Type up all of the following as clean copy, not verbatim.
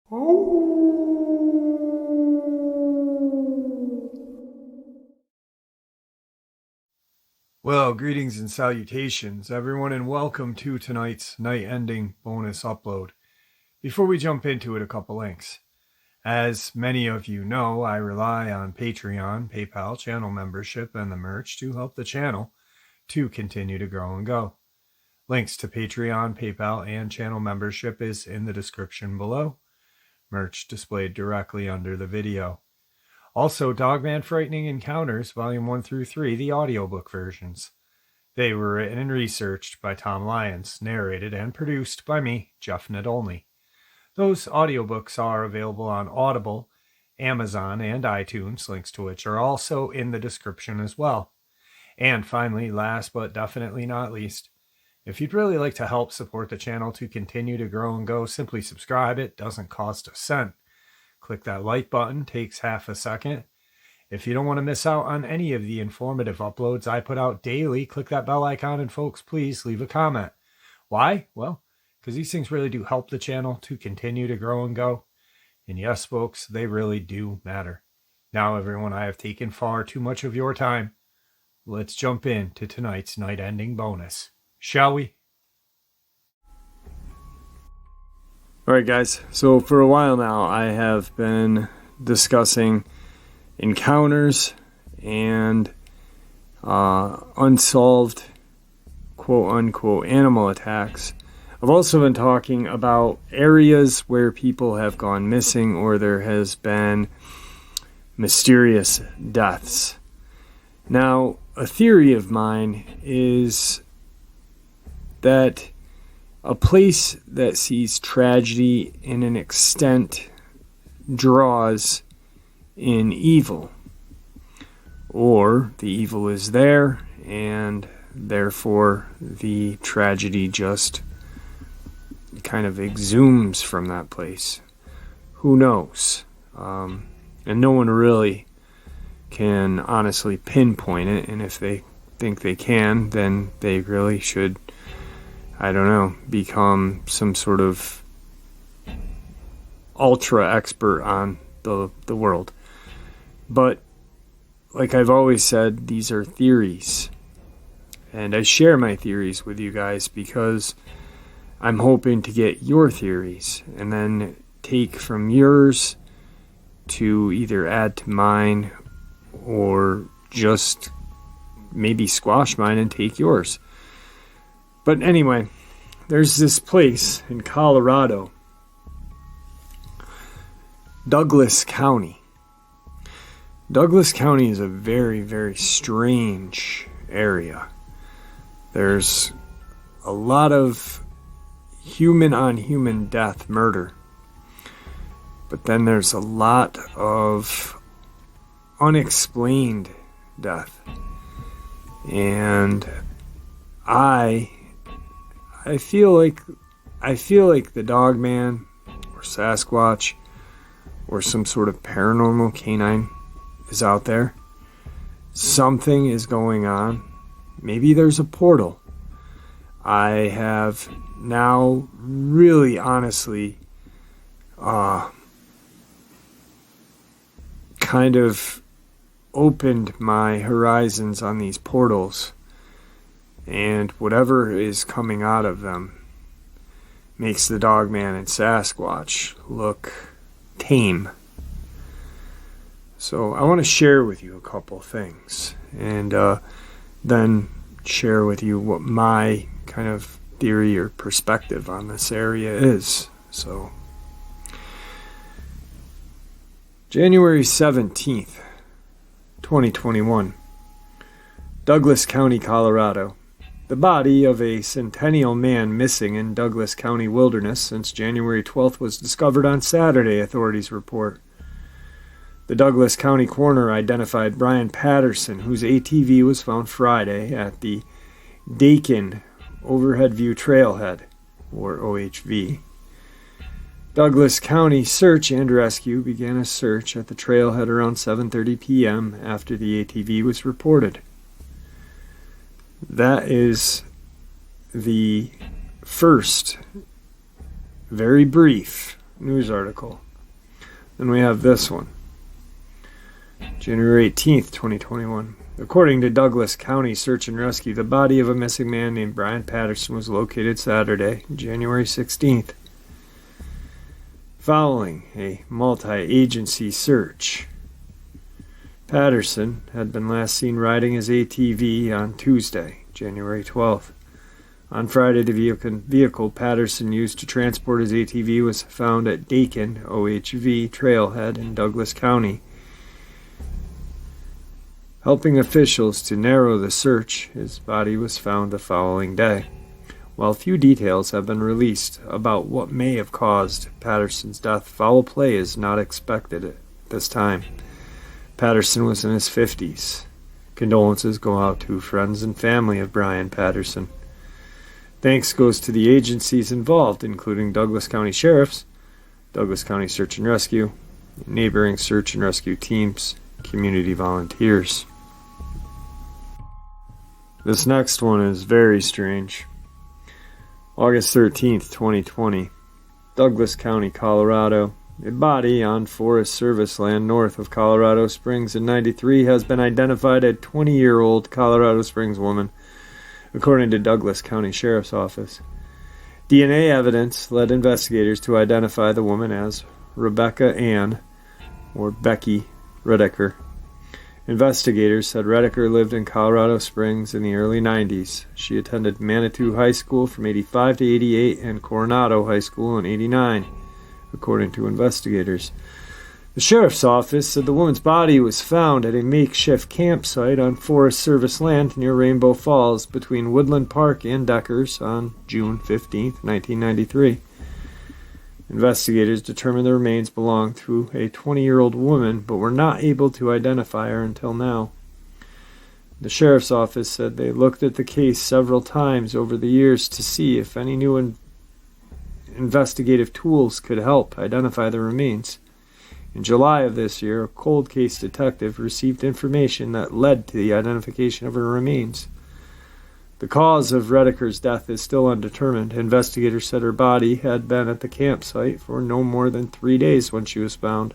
Well, greetings and salutations, everyone, and welcome to tonight's night-ending bonus upload. Before we jump into it, a couple links. As many of you know, I rely on Patreon, PayPal, channel membership, and the merch to help the channel to continue to grow and go. Links to Patreon, PayPal, and channel membership is in the description below. Merch displayed directly under the video. Also, Dogman Frightening Encounters, Volume 1 through 3, the audiobook versions. They were written and researched by Tom Lyons, narrated and produced by me, Jeff Nadolny. Those audiobooks are available on Audible, Amazon, and iTunes, links to which are also in the description as well. And finally, last but definitely not least, if you'd really like to help support the channel to continue to grow and go, simply subscribe. It doesn't cost a cent. Click that like button, takes half a second. If you don't want to miss out on any of the informative uploads I put out daily, click that bell icon, and folks, please leave a comment. Why? Well, because these things really do help the channel to continue to grow and go. And yes, folks, they really do matter. Now, everyone, I have taken far too much of your time. Let's jump into tonight's night-ending bonus, shall we? Alright guys, so for a while now I have been discussing encounters and unsolved quote-unquote animal attacks. I've also been talking about areas where people have gone missing or there has been mysterious deaths. Now, a theory of mine is that a place that sees tragedy in an extent draws in evil. Or the evil is there, and therefore the tragedy just kind of exhumes from that place. Who knows? And no one really can honestly pinpoint it, and if they think they can, then they really should, I don't know, become some sort of ultra expert on the world. But like I've always said, these are theories. And I share my theories with you guys because I'm hoping to get your theories and then take from yours to either add to mine or just maybe squash mine and take yours. But anyway, there's this place in Colorado, Douglas County. Douglas County is a very, very strange area. There's a lot of human-on-human death, murder. But then there's a lot of unexplained death. And I feel like the Dogman or Sasquatch or some sort of paranormal canine is out there. Something is going on. Maybe there's a portal. I have now really honestly kind of opened my horizons on these portals. And whatever is coming out of them makes the Dogman and Sasquatch look tame. So I want to share with you a couple things and then share with you what my kind of theory or perspective on this area is. So January 17th, 2021, Douglas County, Colorado. The body of a centennial man missing in Douglas County wilderness since January 12th was discovered on Saturday, authorities report. The Douglas County coroner identified Brian Patterson, whose ATV was found Friday at the Dakin Overhead View Trailhead, or OHV. Douglas County Search and Rescue began a search at the trailhead around 7:30 p.m. after the ATV was reported. That is the first very brief news article. Then we have this one. January 18th, 2021. According to Douglas County Search and Rescue, the body of a missing man named Brian Patterson was located Saturday, January 16th. Following a multi-agency search, Patterson had been last seen riding his ATV on Tuesday, January 12th. On Friday, the vehicle Patterson used to transport his ATV was found at Dakin OHV Trailhead in Douglas County. Helping officials to narrow the search, his body was found the following day. While few details have been released about what may have caused Patterson's death, foul play is not expected at this time. Patterson was in his 50s. Condolences go out to friends and family of Brian Patterson. Thanks goes to the agencies involved, including Douglas County Sheriffs, Douglas County Search and Rescue, neighboring search and rescue teams, community volunteers. This next one is very strange. August 13th, 2020. Douglas County, Colorado. A body on Forest Service land north of Colorado Springs in 93 has been identified as a 20-year-old Colorado Springs woman, according to Douglas County Sheriff's Office. DNA evidence led investigators to identify the woman as Rebecca Ann, or Becky, Redeker. Investigators said Redeker lived in Colorado Springs in the early 90s. She attended Manitou High School from 85 to 88 and Coronado High School in 89, according to investigators. The sheriff's office said the woman's body was found at a makeshift campsite on Forest Service land near Rainbow Falls between Woodland Park and Deckers on June 15, 1993. Investigators determined the remains belonged to a 20-year-old woman, but were not able to identify her until now. The sheriff's office said they looked at the case several times over the years to see if any new investigative tools could help identify the remains. In July of this year, a cold case detective received information that led to the identification of her remains. The cause of Redeker's death is still undetermined. Investigators said her body had been at the campsite for no more than 3 days when she was found.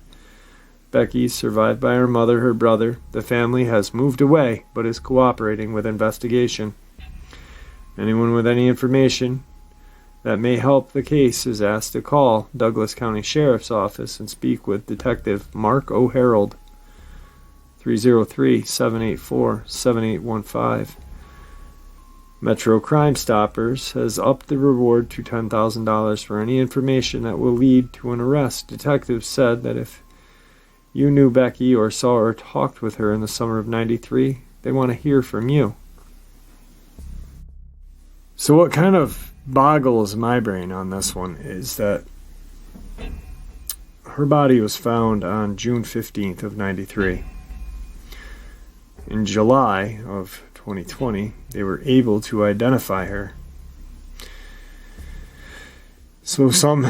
Becky is survived by her mother, her brother. The family has moved away, but is cooperating with investigation. Anyone with any information that may help the case is asked to call Douglas County Sheriff's Office and speak with Detective Mark O'Harold, 303-784-7815. Metro Crime Stoppers has upped the reward to $10,000 for any information that will lead to an arrest. Detectives said that if you knew Becky or saw or talked with her in the summer of 93, they want to hear from you. So what kind of boggles my brain on this one is that her body was found on June 15th of 93. In July of 2020, they were able to identify her. So some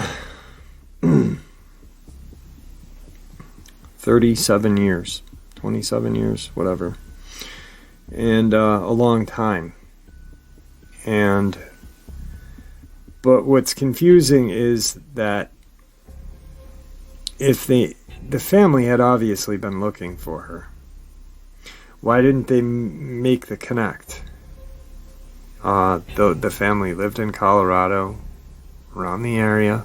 37 years, 27 years, whatever, and a long time. But what's confusing is that if the family had obviously been looking for her, why didn't they make the connect? The family lived in Colorado, around the area.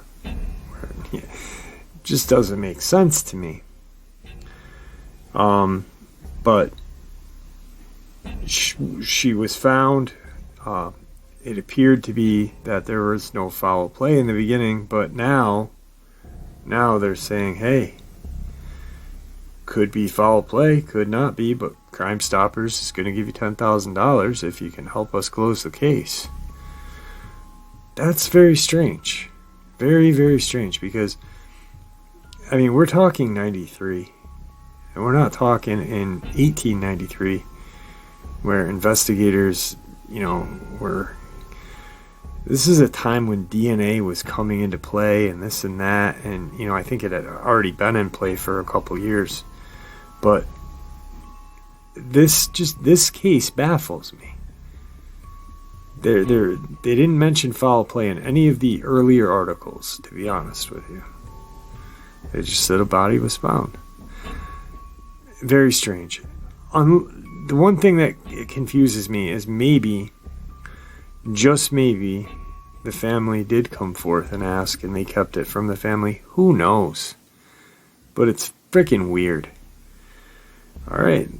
It just doesn't make sense to me. But she was found. It appeared to be that there was no foul play in the beginning, but now they're saying, hey, could be foul play, could not be, but Crime Stoppers is going to give you $10,000 if you can help us close the case. That's very strange. Very, very strange, because, I mean, we're talking 93, and we're not talking in 1893, where investigators, were... This is a time when DNA was coming into play and this and that, and, I think it had already been in play for a couple years. But this case baffles me. They didn't mention foul play in any of the earlier articles, to be honest with you. They just said a body was found. Very strange. The one thing that confuses me is maybe, just maybe, the family did come forth and ask and they kept it from the family. Who knows? But it's freaking weird. Alright,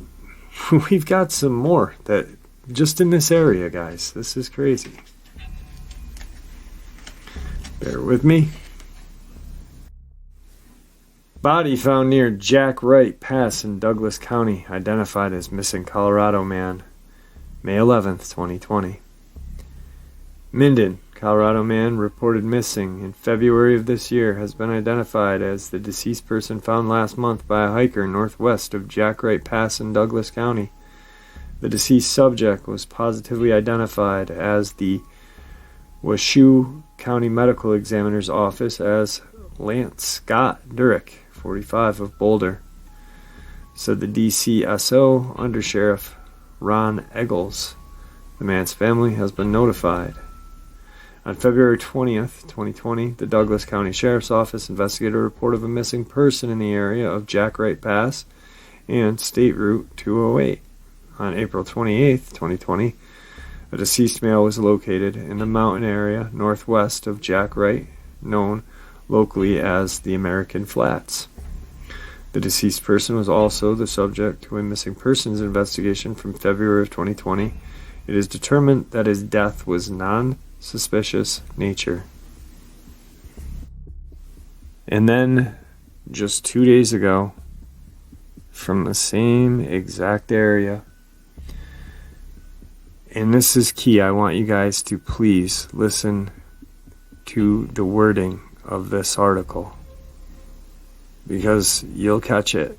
we've got some more that just in this area, guys. This is crazy. Bear with me. Body found near Jack Wright Pass in Douglas County, identified as missing Colorado man, May 11th, 2020. Minden, Colorado man reported missing in February of this year, has been identified as the deceased person found last month by a hiker northwest of Jack Wright Pass in Douglas County. The deceased subject was positively identified as the Washoe County Medical Examiner's Office as Lance Scott Durick, 45, of Boulder, said the DCSO Undersheriff Ron Eggles. The man's family has been notified. On February 20th, 2020, the Douglas County Sheriff's Office investigated a report of a missing person in the area of Jack Wright Pass and State Route 208. On April 28th, 2020, a deceased male was located in the mountain area northwest of Jack Wright, known locally as the American Flats. The deceased person was also the subject to a missing persons investigation from February of 2020. It is determined that his death was non-suspicious nature. And then, just 2 days ago, from the same exact area, and this is key, I want you guys to please listen to the wording of this article, because you'll catch it.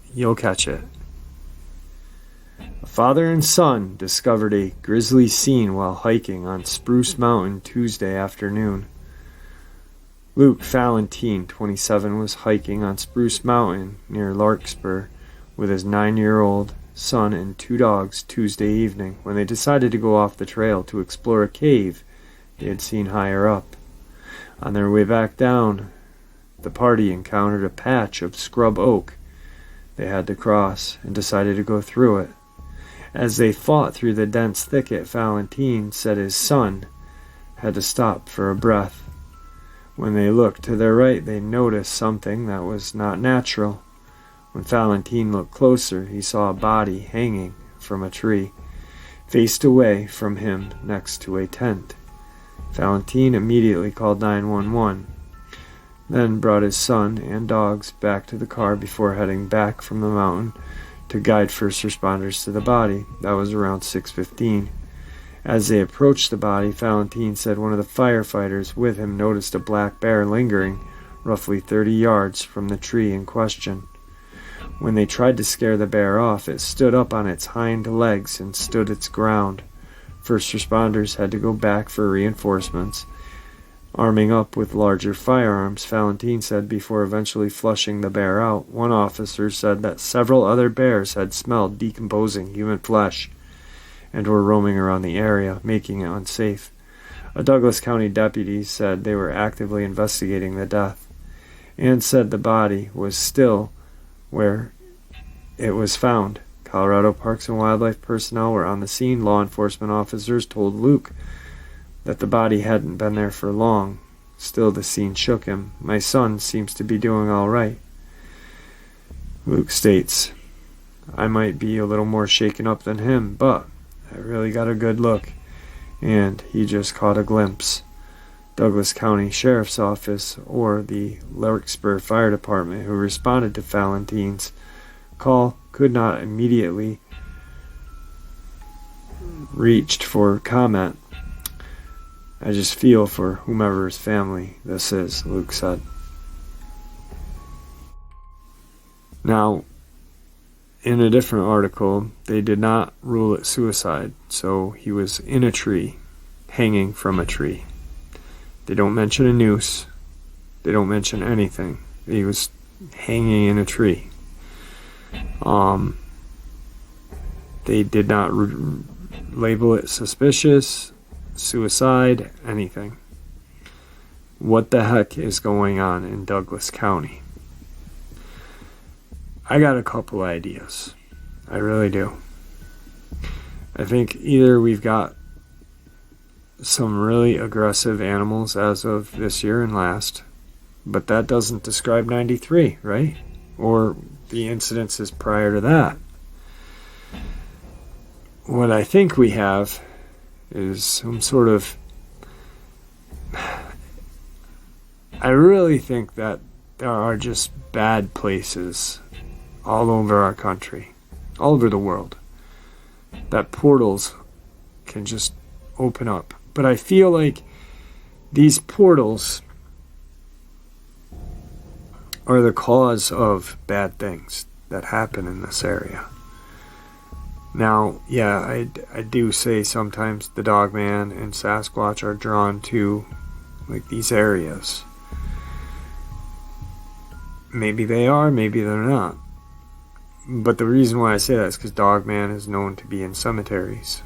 A father and son discovered a grisly scene while hiking on Spruce Mountain Tuesday afternoon. Luke Valentine, 27, was hiking on Spruce Mountain near Larkspur with his 9-year-old son and 2 dogs Tuesday evening when they decided to go off the trail to explore a cave they had seen higher up. On their way back down, the party encountered a patch of scrub oak they had to cross and decided to go through it. As they fought through the dense thicket, Valentine said his son had to stop for a breath. When they looked to their right, they noticed something that was not natural. When Valentine looked closer, he saw a body hanging from a tree, faced away from him next to a tent. Valentine immediately called 911, then brought his son and dogs back to the car before heading back from the mountain to guide first responders to the body. That was around 6:15. As they approached the body, Valentine said one of the firefighters with him noticed a black bear lingering roughly 30 yards from the tree in question. When they tried to scare the bear off, it stood up on its hind legs and stood its ground. First responders had to go back for reinforcements, arming up with larger firearms, Valentine said, before eventually flushing the bear out. One officer said that several other bears had smelled decomposing human flesh and were roaming around the area, making it unsafe. A Douglas County deputy said they were actively investigating the death and said the body was still where it was found. Colorado Parks and Wildlife personnel were on the scene. Law enforcement officers told Luke that the body hadn't been there for long. Still, the scene shook him. My son seems to be doing all right. Luke states, I might be a little more shaken up than him, but I really got a good look, and he just caught a glimpse. Douglas County Sheriff's Office, or the Larkspur Fire Department, who responded to Valentine's call, could not immediately reached for comment. I just feel for whomever's family this is, Luke said. Now, in a different article, they did not rule it suicide, so he was in a tree, hanging from a tree. They don't mention a noose. They don't mention anything. He was hanging in a tree. They did not label it suspicious, suicide, anything. What the heck is going on in Douglas County? I got a couple ideas. I really do. I think either we've got some really aggressive animals as of this year and last, but that doesn't describe 93, right? Or the incidences prior to that. What I think we have is some sort of... I really think that there are just bad places all over our country, all over the world, that portals can just open up. But I feel like these portals are the cause of bad things that happen in this area. Now, yeah, I do say sometimes the Dogman and Sasquatch are drawn to like these areas. Maybe they are, maybe they're not. But the reason why I say that is because Dogman is known to be in cemeteries.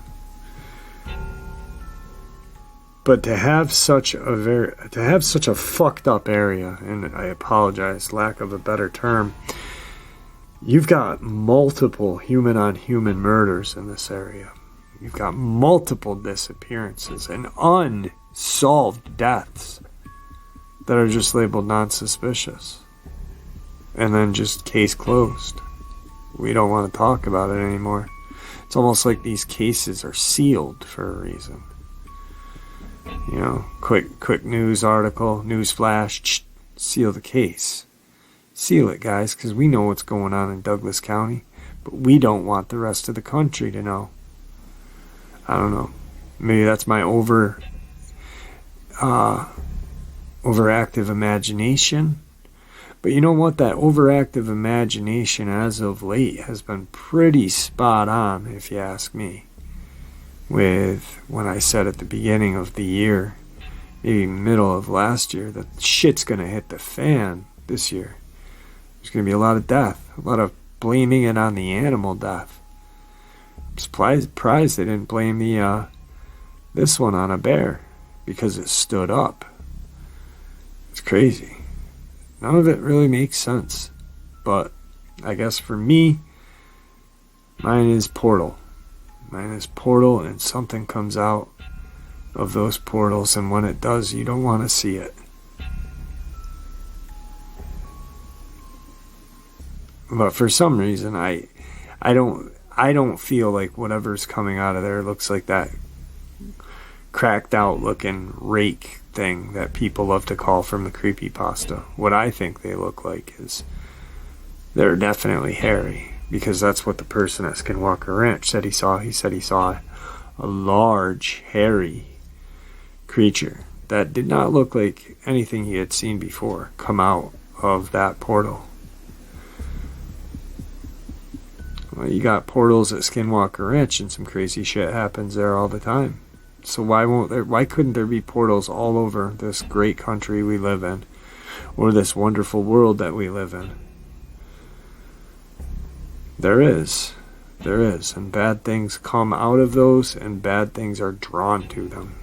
But to have such a fucked up area, and I apologize, lack of a better term, you've got multiple human on human murders in this area. You've got multiple disappearances and unsolved deaths that are just labeled non-suspicious. And then just case closed. We don't want to talk about it anymore. It's almost like these cases are sealed for a reason. You know, quick news article, news flash, seal the case. Seal it, guys, because we know what's going on in Douglas County, but we don't want the rest of the country to know. I don't know. Maybe that's my overactive imagination. But you know what? That overactive imagination as of late has been pretty spot on, if you ask me. With when I said at the beginning of the year, maybe middle of last year, that shit's going to hit the fan this year. There's going to be a lot of death, a lot of blaming it on the animal death. I'm surprised they didn't blame this one on a bear because it stood up. It's crazy. None of it really makes sense. But I guess for me, mine is portal. Mine is portal, and something comes out of those portals, and when it does, you don't want to see it. But for some reason, I don't feel like whatever's coming out of there looks like that cracked out looking rake thing that people love to call from the creepypasta. What I think they look like is they're definitely hairy, because that's what the person at Skinwalker Ranch said he saw. He said he saw a large, hairy creature that did not look like anything he had seen before come out of that portal. Well, you got portals at Skinwalker Ranch, and some crazy shit happens there all the time. So why couldn't there be portals all over this great country we live in, or this wonderful world that we live in? There is, and bad things come out of those, and bad things are drawn to them,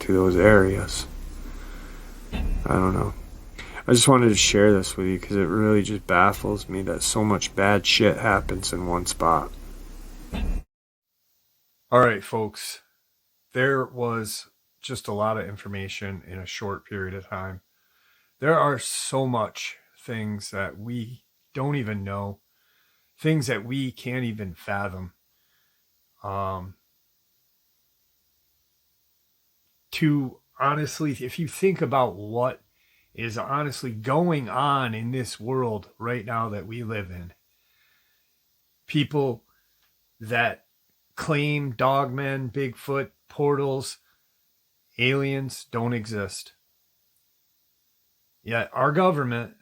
to those areas. I don't know. I just wanted to share this with you because it really just baffles me that so much bad shit happens in one spot. All right, folks. There was just a lot of information in a short period of time. There are so much things that we don't even know, things that we can't even fathom. To honestly, if you think about what is honestly going on in this world right now that we live in, people that claim Dogmen, Bigfoot, portals, aliens don't exist. Yet our government,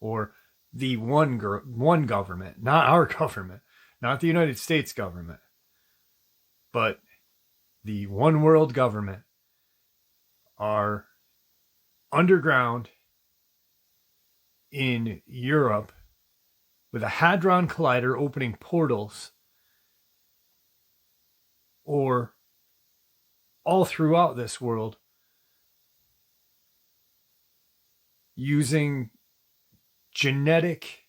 or the one government, not our government, not the United States government, but the one world government, are underground in Europe with a Hadron Collider opening portals, or all throughout this world using genetic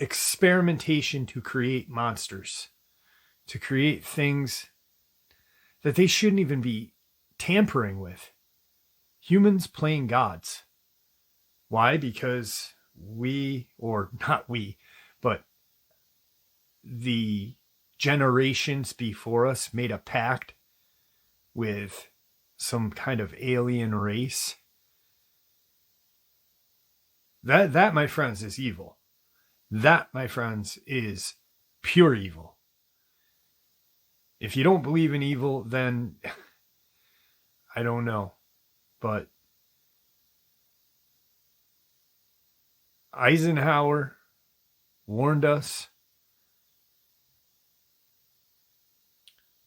experimentation to create monsters, to create things that they shouldn't even be tampering with. Humans playing gods. Why? Because not we, but the generations before us made a pact with some kind of alien race. That, my friends, is evil. That, my friends, is pure evil. If you don't believe in evil, then I don't know. But Eisenhower warned us.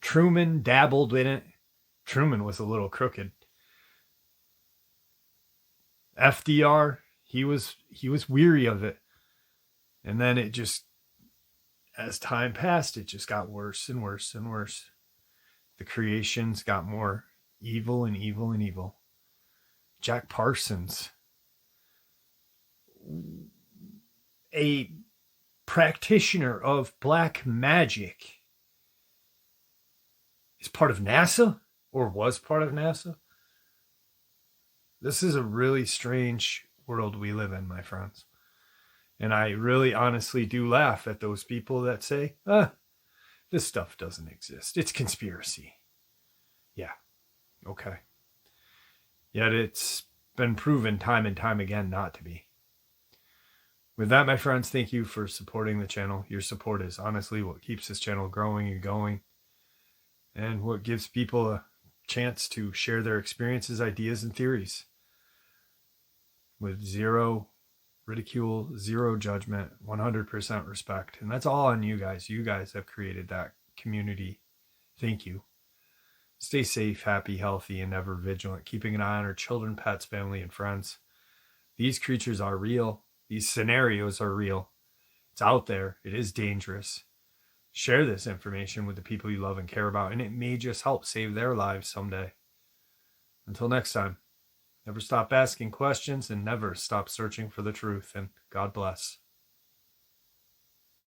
Truman dabbled in it. Truman was a little crooked. FDR, he was weary of it. And then it just, as time passed, it just got worse and worse and worse. The creations got more evil and evil and evil. Jack Parsons, a practitioner of black magic, is part of NASA, or was part of NASA. This is a really strange world we live in, my friends. And I really honestly do laugh at those people that say, this stuff doesn't exist. It's conspiracy. Yeah, okay. Yet it's been proven time and time again not to be. With that, my friends, thank you for supporting the channel. Your support is honestly what keeps this channel growing and going, and what gives people a chance to share their experiences, ideas, and theories with zero ridicule, zero judgment, 100% respect. And that's all on you guys. You guys have created that community. Thank you. Stay safe, happy, healthy, and ever vigilant, keeping an eye on our children, pets, family, and friends. These creatures are real. These scenarios are real. It's out there. It is dangerous. Share this information with the people you love and care about, and it may just help save their lives someday. Until next time, never stop asking questions and never stop searching for the truth, and God bless.